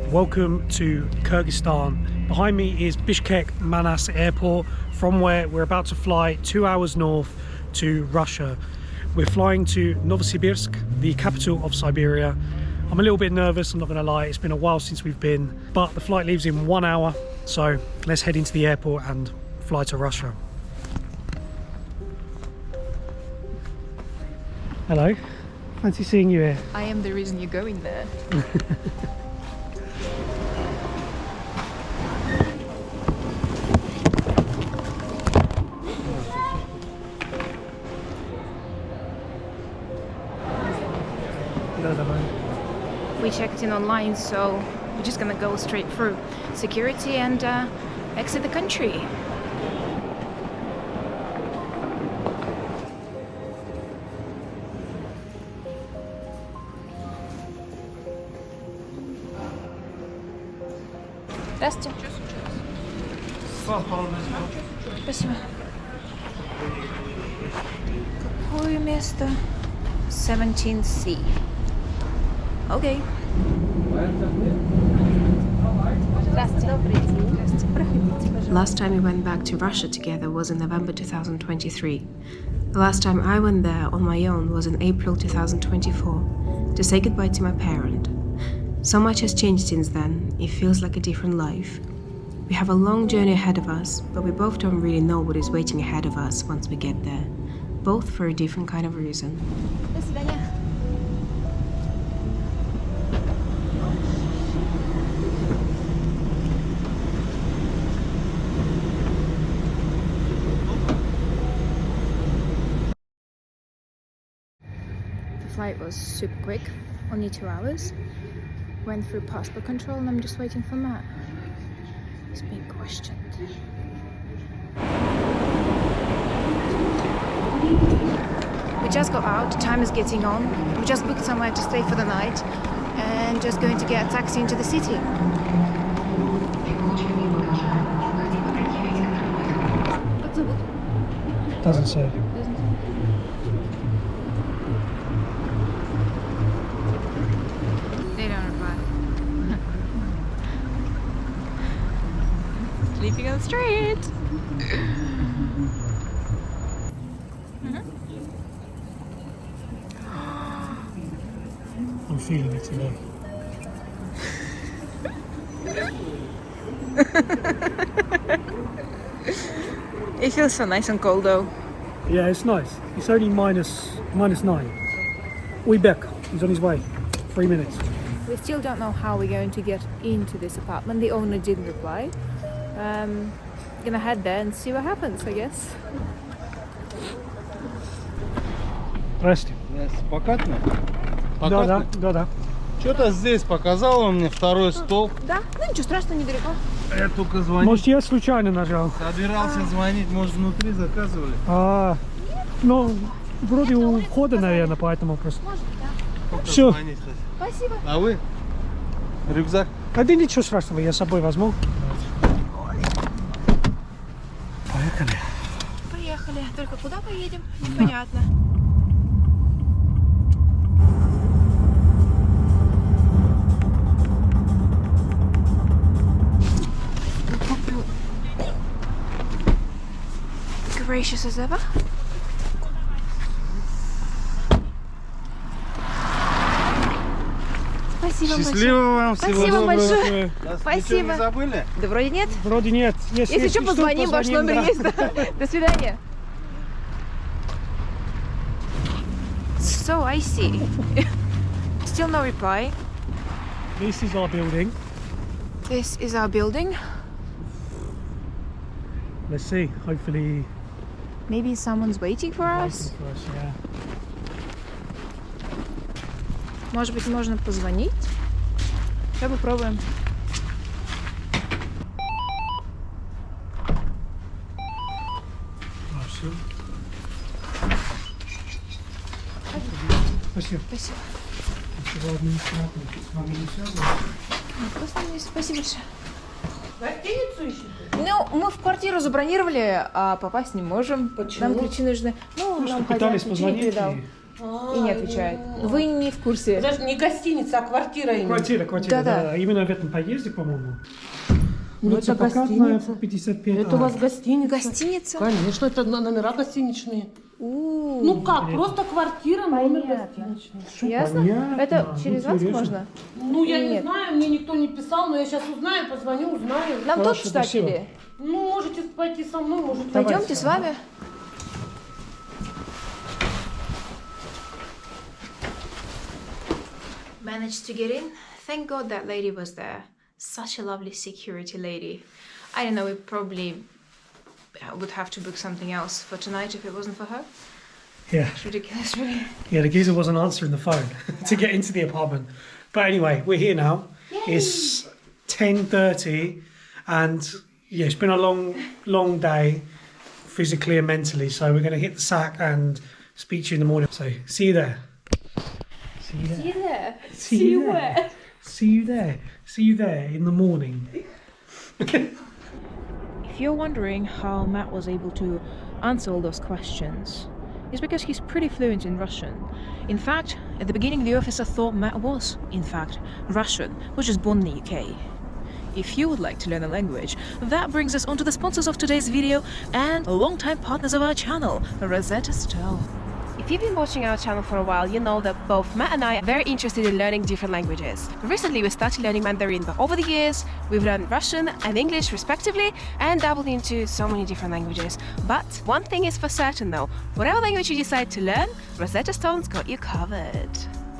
Welcome to Kyrgyzstan. Behind me is Bishkek Manas Airport, from where we're about to fly 2 hours north to Russia. We're flying to Novosibirsk, the capital of Siberia. I'm a little bit nervous, I'm not going to lie, it's been a while since we've been, but the flight leaves in 1 hour, so let's head into the airport and fly to Russia. Hello, fancy seeing you here. I am the reason you're going there. We checked in online, so we're just gonna go straight through security and exit the country. Здравствуйте. Спасибо. Какое место? 17C. Okay. Last time we went back to Russia together was in November 2023. The last time I went there on my own was in April 2024 to say goodbye to my parent. So much has changed since then, it feels like a different life. We have a long journey ahead of us, but we both don't really know what is waiting ahead of us once we get there, both for a different kind of reason. До свидания. The flight was super quick, only 2 hours. Went through passport control and I'm just waiting for Matt. He's being questioned. We just got out, time is getting on. We just booked somewhere to stay for the night and just going to get a taxi into the city. Doesn't say. They don't reply. Sleeping on the street. I'm feeling it today. It feels so nice and cold though. Yeah, it's nice. It's only minus 9. We back. He's on his way. 3 minutes. We still don't know how we're going to get into this apartment. The owner didn't reply. Gonna head there and see what happens, I guess. Здрасте. Покатно? Да. Что-то здесь показал он мне второй столб. Да, ну ничего страшного, недалеко. Я только звонил. Может, я случайно нажал. Собирался звонить, может, внутри заказывали. Ну, вроде у входа, наверное, поэтому просто. Может, да. Сколько Всё. звонить, кстати? Спасибо. А вы? Рюкзак? Да ничего страшного, я с собой возьму. Поехали. Поехали. Только куда поедем? Непонятно. Gracious as ever. Спасибо большое. Счастливо вам, всего Спасибо доброго. большое. Нас Спасибо. ничего не забыли? Да вроде нет. Вроде нет. Если что, позвоним, ваш номер да. есть. До свидания. So I see. Still no reply. This is our building. This is our building. Let's see. Hopefully. Maybe someone's waiting for us. Waiting for us, yeah. Может быть, можно позвонить? Давай попробуем. Все. Спасибо. Спасибо. Спасибо, администратор. С вами не связано? Просто спасибо большое. Ну, мы в квартиру забронировали, а попасть не можем. Почему? Нам ключи нужны. Ну, Просто нам пытались хозяин ключи не позвонить. передал. И не отвечает. Вы не в курсе. Даже не гостиница, а квартира именно. Квартира, да. Именно в этом поезде, по-моему. Ну, это гостиница. 55. Это у вас гостиница. Гостиница? Конечно, это номера гостиничные. Ну как, просто квартира, номер гостиничный. Ясно? Это через вас можно? Ну, я Или не нет? знаю, мне никто не писал, но я сейчас узнаю, позвоню, узнаю. Нам тут Хорошо, ждать спасибо. или? Ну, можете пойти со мной, можете. Пойдемте с вами. Managed to get in. Thank God that lady was there. Such a lovely security lady. I don't know, we probably would have to book something else for tonight if it wasn't for her. Yeah. It's ridiculous, really. Yeah, the geezer wasn't answering the phone to get into the apartment. But anyway, we're here now. It's 10:30 and yeah, it's been a long day physically and mentally. So we're going to hit the sack and speak to you in the morning. So see you there. See you there. See you there. See you there. See you there. See you there in the morning. If you're wondering how Matt was able to answer all those questions, it's because he's pretty fluent in Russian. In fact, at the beginning the officer thought Matt was, in fact, Russian, was just born in the UK. If you would like to learn a language, that brings us on to the sponsors of today's video and long-time partners of our channel, Rosetta Stone. If you've been watching our channel for a while, you know that both Matt and I are very interested in learning different languages. Recently we started learning Mandarin, but over the years we've learned Russian and English respectively and dabbled into so many different languages. But one thing is for certain though, whatever language you decide to learn, Rosetta Stone's got you covered.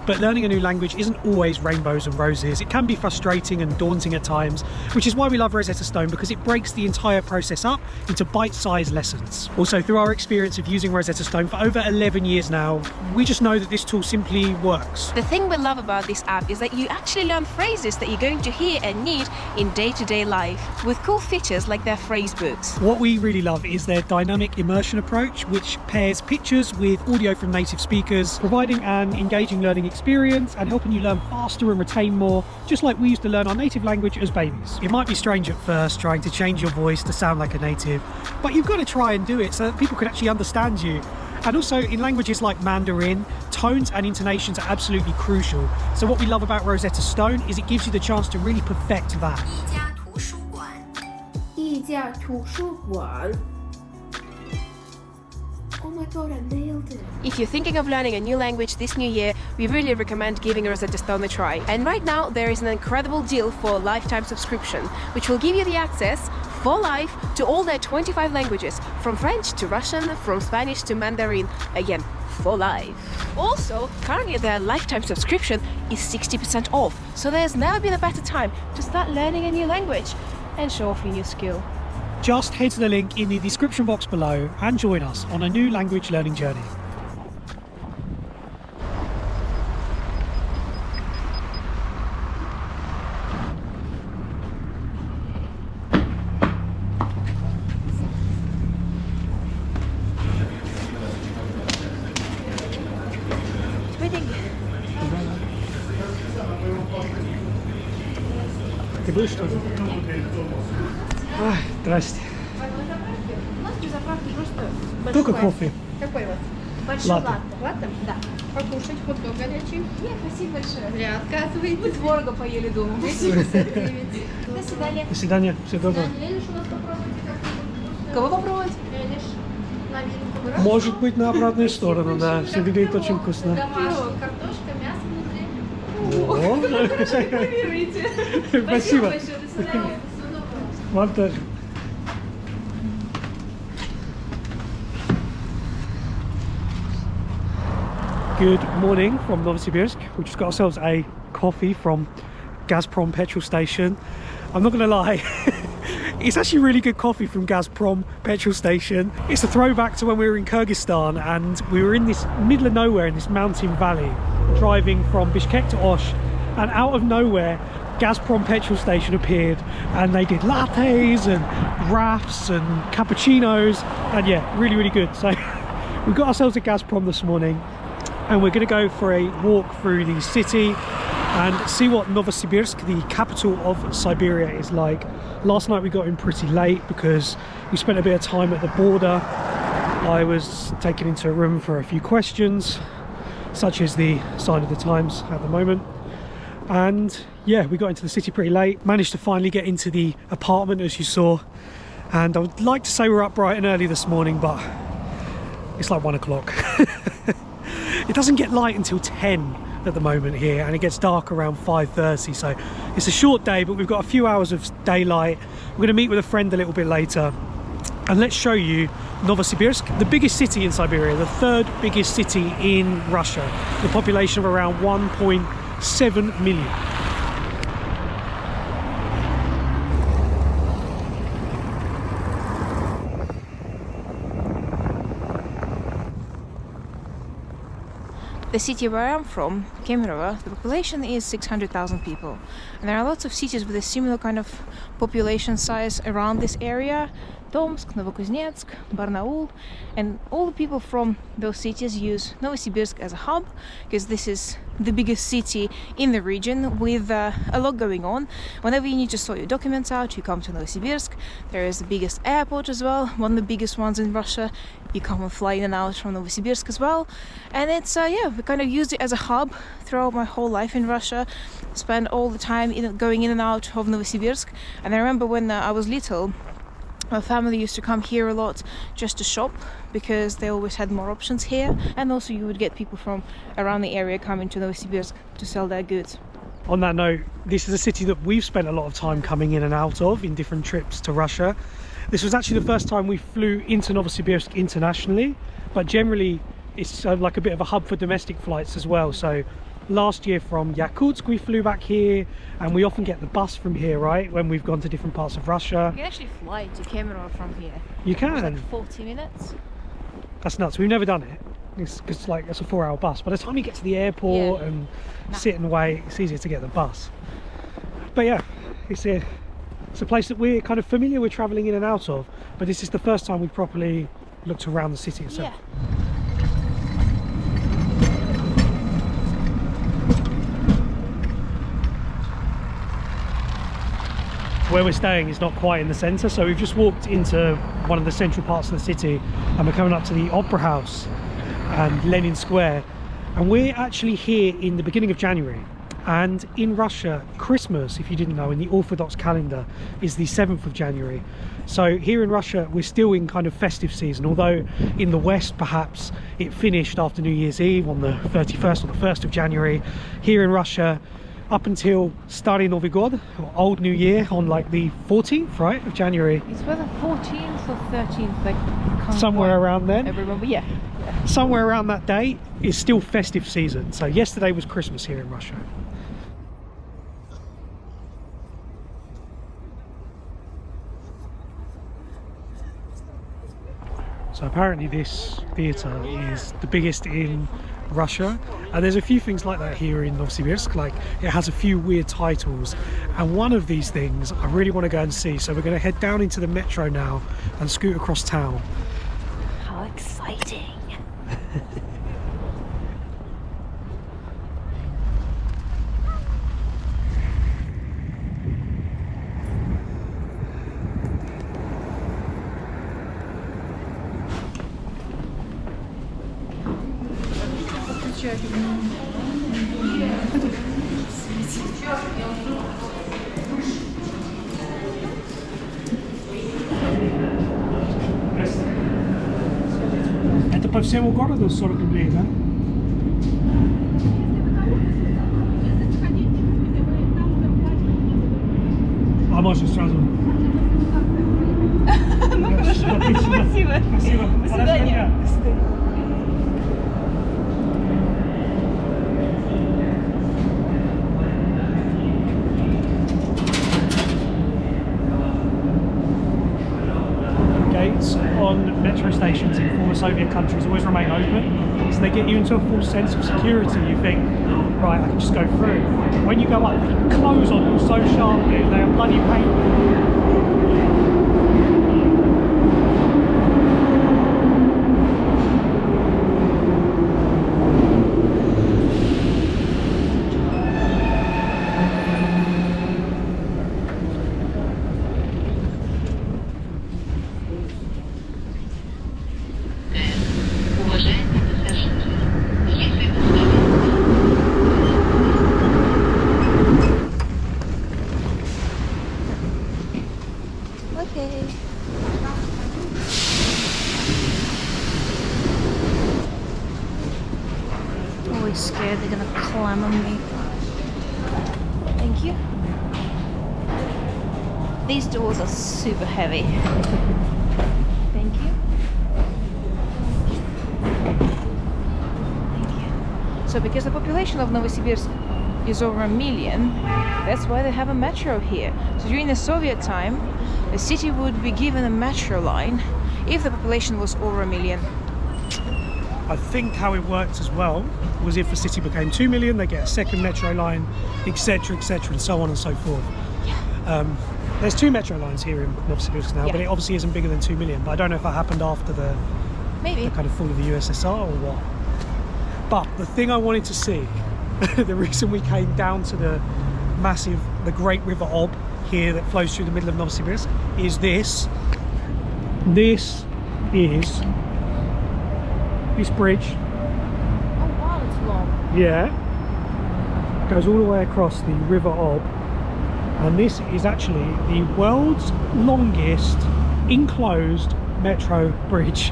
But learning a new language isn't always rainbows and roses. It can be frustrating and daunting at times, which is why we love Rosetta Stone, because it breaks the entire process up into bite-sized lessons. Also, through our experience of using Rosetta Stone for over 11 years now, we just know that this tool simply works. The thing we love about this app is that you actually learn phrases that you're going to hear and need in day-to-day life, with cool features like their phrase books. What we really love is their dynamic immersion approach, which pairs pictures with audio from native speakers, providing an engaging learning experience and helping you learn faster and retain more, just like we used to learn our native language as babies. It might be strange at first trying to change your voice to sound like a native, but you've got to try and do it so that people can actually understand you. And also in languages like Mandarin, tones and intonations are absolutely crucial. So what we love about Rosetta Stone is it gives you the chance to really perfect that. 一家图书馆. Oh my god, I nailed it. If you're thinking of learning a new language this new year, we really recommend giving Rosetta Stone a try. And right now there is an incredible deal for a lifetime subscription, which will give you the access for life to all their 25 languages, from French to Russian, from Spanish to Mandarin, again, for life. Also, currently their lifetime subscription is 60% off, so there's never been a better time to start learning a new language and show off your new skill. Just head to the link in the description box below and join us on a new language learning journey. Ты будешь что-то? Ай, здрасте. Только кофе. Какой вот? Большой Латте. латте. Латте? Да. Покушать, хот-дог горячий. Нет, спасибо большое. Зря отказываете. Мы творога поели дома. 89. До свидания. До свидания. Всего доброго. Лелиш у нас попробуйте как-нибудь. Кого попробовать? Лелиш. Новинку. Может быть, на обратную сторону, да. Все выглядит очень вкусно. Домашний. Картошка, мясо внутри. О, спасибо. Большое. До свидания. Всего доброго. Вам тоже. Good morning from Novosibirsk. We just got ourselves a coffee from Gazprom petrol station. I'm not gonna lie, it's actually really good coffee from Gazprom petrol station. It's a throwback to when we were in Kyrgyzstan and we were in this middle of nowhere in this mountain valley, driving from Bishkek to Osh, and out of nowhere Gazprom petrol station appeared and they did lattes and wraps and cappuccinos, and yeah, really good. So we got ourselves a Gazprom this morning and we're going to go for a walk through the city and see what Novosibirsk, the capital of Siberia, is like. Last night we got in pretty late because we spent a bit of time at the border. I was taken into a room for a few questions such as the sign of the times at the moment. And yeah, we got into the city pretty late, managed to finally get into the apartment as you saw, and I would like to say we're up bright and early this morning, but it's like 1 o'clock. It doesn't get light until 10 at the moment here, and it gets dark around 5:30, so it's a short day, but we've got a few hours of daylight. We're going to meet with a friend a little bit later, and let's show you Novosibirsk, the biggest city in Siberia, the third biggest city in Russia, the population of around 1.7 million. The city where I'm from, Kemerovo, the population is 600,000 people. And there are lots of cities with a similar kind of population size around this area. Tomsk, Novokuznetsk, Barnaul, and all the people from those cities use Novosibirsk as a hub, because this is the biggest city in the region with a lot going on. Whenever you need to sort your documents out, you come to Novosibirsk. There is the biggest airport as well, one of the biggest ones in Russia. You come and fly in and out from Novosibirsk as well. And it's, yeah, we kind of used it as a hub throughout my whole life in Russia. Spent all the time going in and out of Novosibirsk. And I remember when I was little, my family used to come here a lot just to shop, because they always had more options here, and also you would get people from around the area coming to Novosibirsk to sell their goods. On that note, this is a city that we've spent a lot of time coming in and out of in different trips to Russia. This was actually the first time we flew into Novosibirsk internationally, but generally it's like a bit of a hub for domestic flights as well. So last year from Yakutsk we flew back here, and we often get the bus from here, right, when we've gone to different parts of Russia. You can actually fly to Kemerovo from here. You can. It's like 40 minutes. That's nuts. We've never done it. It's like it's a 4-hour bus. By the time you get to the airport and sit and wait, it's easier to get the bus. But yeah, it's a place that we're kind of familiar with travelling in and out of, but this is the first time we've properly looked around the city itself. Yeah. Where we're staying is not quite in the centre, so we've just walked into one of the central parts of the city, and we're coming up to the Opera House and Lenin Square, and we're actually here in the beginning of January. And in Russia, Christmas, if you didn't know, in the Orthodox calendar is the 7th of January. So here in Russia we're still in kind of festive season, although in the West perhaps it finished after New Year's Eve on the 31st or the 1st of January. Here in Russia, up until Stary Nowy God, or Old New Year, on like the 14th, right, of January. It's whether 14th or 13th, like, I can't somewhere quite around then. remember, yeah. Somewhere around that date is still festive season. So yesterday was Christmas here in Russia. So apparently this theatre is the biggest in Russia, and there's a few things like that here in Novosibirsk. Like, it has a few weird titles, and one of these things I really want to go and see, so we're going to head down into the metro now and scoot across town. How exciting! Это по всему городу 40 рублей, да? А можно сразу? Ну хорошо, спасибо. Спасибо. До свидания. Gates on metro stations in former Soviet countries always remain open, so they get you into a false sense of security. You think, right, I can just go through. When you go up, they close on you so sharply, they are bloody painful. Уважаемые пассажиры, если вы Okay. Always scared they're gonna climb on me. Thank you. These doors are super heavy. Thank you. Thank you. So because the population of Novosibirsk is over 1 million, that's why they have a metro here. So during the Soviet time, the city would be given a metro line if the population was over 1 million. I think how it worked as well was if the city became 2 million, they get a second metro line, etc., etc., and so on and so forth. There's 2 metro lines here in Novosibirsk now, but it obviously isn't bigger than 2 million. But I don't know if that happened after the kind of fall of the USSR or what. But the thing I wanted to see, the reason we came down to the Great River Ob here that flows through the middle of Novosibirsk is this. This is this bridge. Oh wow, it's long. Yeah. Goes all the way across the River Ob. And this is actually the world's longest enclosed metro bridge.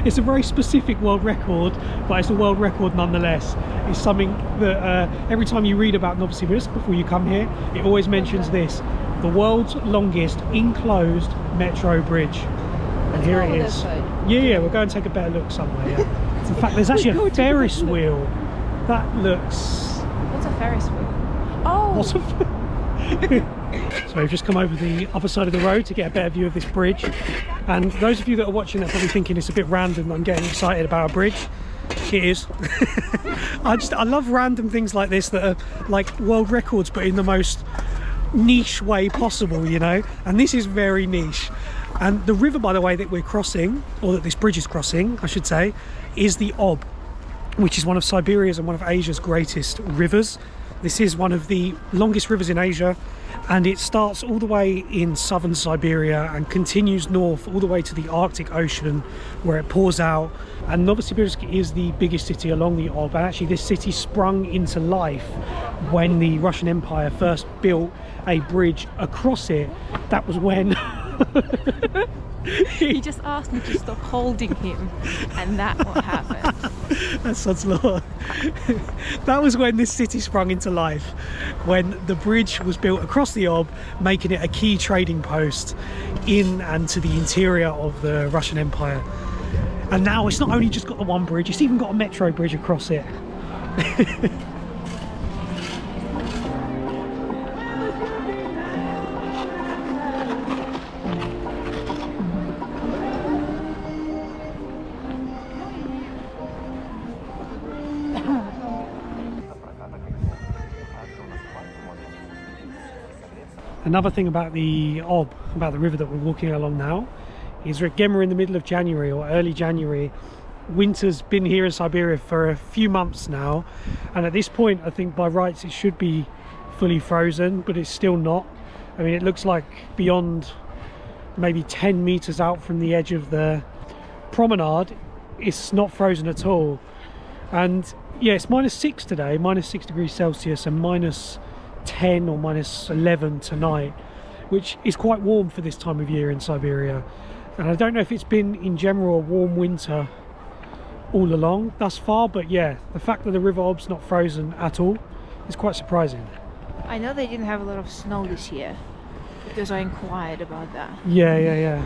It's a very specific world record, but it's a world record nonetheless. It's something that every time you read about Novosibirsk before you come here, it always mentions this: the world's longest enclosed metro bridge. And here it is. Yeah, we'll go and take a better look somewhere. Yeah. In fact, there's actually a Ferris wheel. That looks... What's a Ferris wheel? Oh! What's a... So we've just come over the other side of the road to get a better view of this bridge, and those of you that are watching are probably thinking it's a bit random that I'm getting excited about a bridge. It is. I love random things like this that are like world records but in the most niche way possible, you know, and this is very niche. And the river, by the way, that we're crossing, or that this bridge is crossing I should say, is the Ob, which is one of Siberia's and one of Asia's greatest rivers. This is one of the longest rivers in Asia, and it starts all the way in southern Siberia and continues north all the way to the Arctic Ocean, where it pours out. And Novosibirsk is the biggest city along the Ob, and actually this city sprung into life when the Russian Empire first built a bridge across it. That was when He just asked me to stop holding him, and that's what happened. That's sod's law. That was when this city sprung into life, when the bridge was built across the Ob, making it a key trading post in and to the interior of the Russian Empire. And now it's not only just got the one bridge, it's even got a metro bridge across it. Another thing about the Ob, about the river that we're walking along now, is that again we're in the middle of January or early January. Winter's been here in Siberia for a few months now, and at this point I think by rights it should be fully frozen, but it's still not. I mean, it looks like beyond maybe 10 meters out from the edge of the promenade it's not frozen at all. And yeah, it's -6 today, -6 degrees Celsius, and -10 or -11 tonight, which is quite warm for this time of year in Siberia. And I don't know if it's been in general a warm winter all along thus far, but yeah, the fact that the River Ob's not frozen at all is quite surprising. I know they didn't have a lot of snow this year, because I inquired about that. Yeah.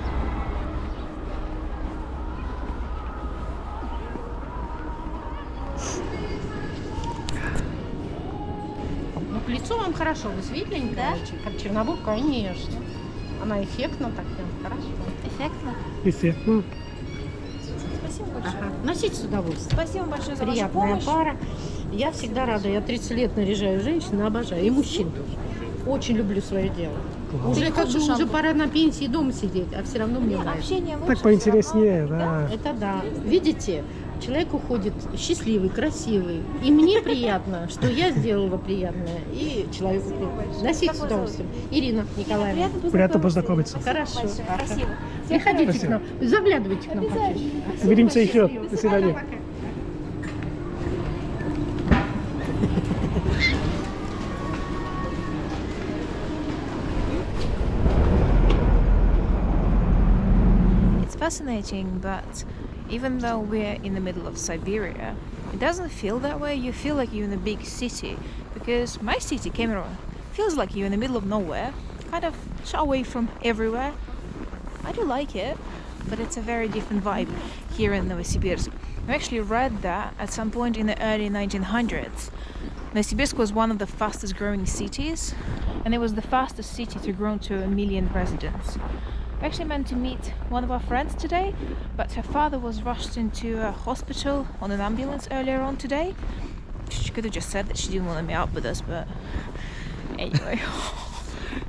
Лицо вам хорошо, вы светленькая, очень, как Чернобыль, конечно. Она эффектна так прям, хорошо. Эффектно? Эффектно. Спасибо большое. Ага. Носите с удовольствием. Спасибо большое за вашу Приятная помощь. пара. Я всегда рада, я 30 лет наряжаю женщин, обожаю, и мужчин тоже. Очень люблю свое дело. Уже как бы уже пора на пенсии дома сидеть, а все равно мне нравится. Общение лучше. Так поинтереснее, да. Это да. Видите, человек уходит счастливый, красивый. И мне приятно, что я сделала приятное, и человеку приятно. Носите с удовольствием. Ирина Николаевна. Приятно познакомиться. Хорошо. Спасибо. Приходите к нам, заглядывайте к нам почаще. Увидимся еще. До свидания. fascinating, but even though we're in the middle of Siberia, it doesn't feel that way. You feel like you're in a big city, because my city, Kemerovo, feels like you're in the middle of nowhere, kind of away from everywhere. I do like it, but it's a very different vibe here in Novosibirsk. I actually read that at some point in the early 1900s, Novosibirsk was one of the fastest growing cities, and it was the fastest city to grow to 1 million residents. I actually meant to meet one of our friends today, but her father was rushed into a hospital on an ambulance earlier on today. She could have just said that she didn't want to meet up with us, but anyway.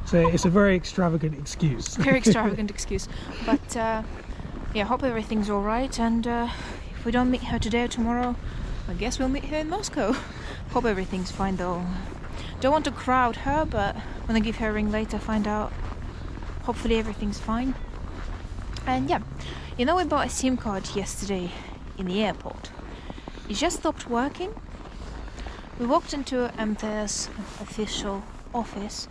So it's a very extravagant excuse. Very extravagant excuse. But yeah, hope everything's alright, and if we don't meet her today or tomorrow, I guess we'll meet her in Moscow. Hope everything's fine though. Don't want to crowd her, but when I give her a ring later, find out. Hopefully everything's fine. And yeah, you know, we bought a SIM card yesterday in the airport. It just stopped working. We walked into MTS official office,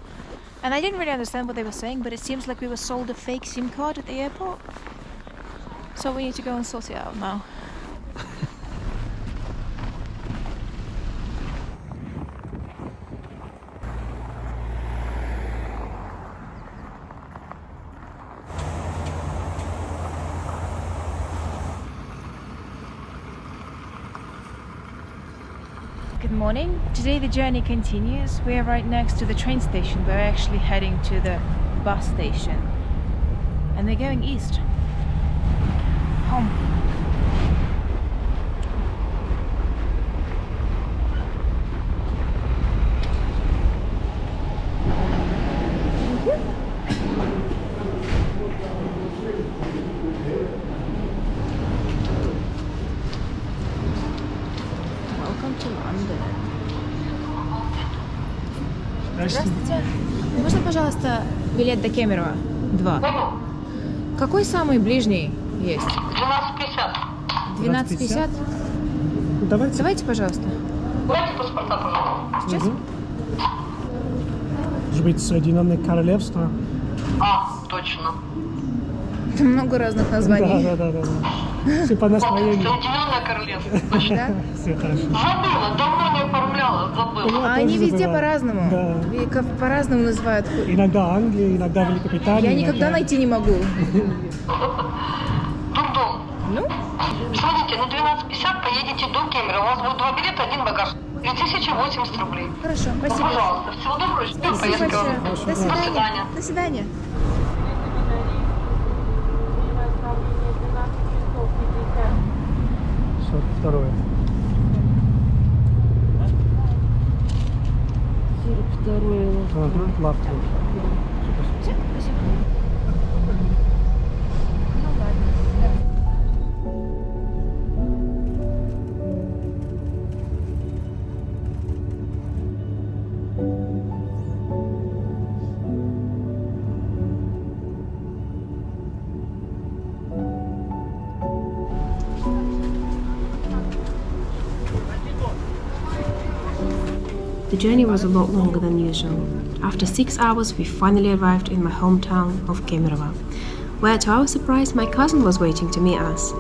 and I didn't really understand what they were saying, but it seems like we were sold a fake SIM card at the airport. So we need to go and sort it out now. Good morning. Today the journey continues. We are right next to the train station. We're actually heading to the bus station. And we're going east. Home. Welcome to London. Здравствуйте. Можно, пожалуйста, билет до Кемерово? 2. Какой самый ближний есть? 12:50. 12:50? Давайте. Давайте, пожалуйста. Давайте паспорта, пожалуйста. Сейчас? Может быть, Соединенное Королевство? Точно. Много разных названий. Да. Все по настроению. Соединенное Королевство. Точно. Да? Все хорошо. Забыла, давно не оформляла, забыла. А они тоже везде забываю. по-разному. Да. И по-разному называют. Иногда Англия, иногда Великобритания. Я никогда найти не могу. Дом. Ну? Смотрите, на 12:50 поедете до Кемерово. У вас будет 2 билета, 1 багаж. 3080 рублей. Хорошо, спасибо. Пожалуйста, всего доброго. Счастливой Спасибо поездки вам. большое. До До свидания. свидания. До свидания. Второе. 42-й. Лавка. The journey was a lot longer than usual. After 6 hours, we finally arrived in my hometown of Kemerovo, where to our surprise my cousin was waiting to meet us.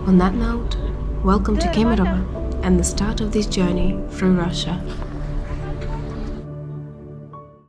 On that note, welcome to Kemerovo and the start of this journey through Russia.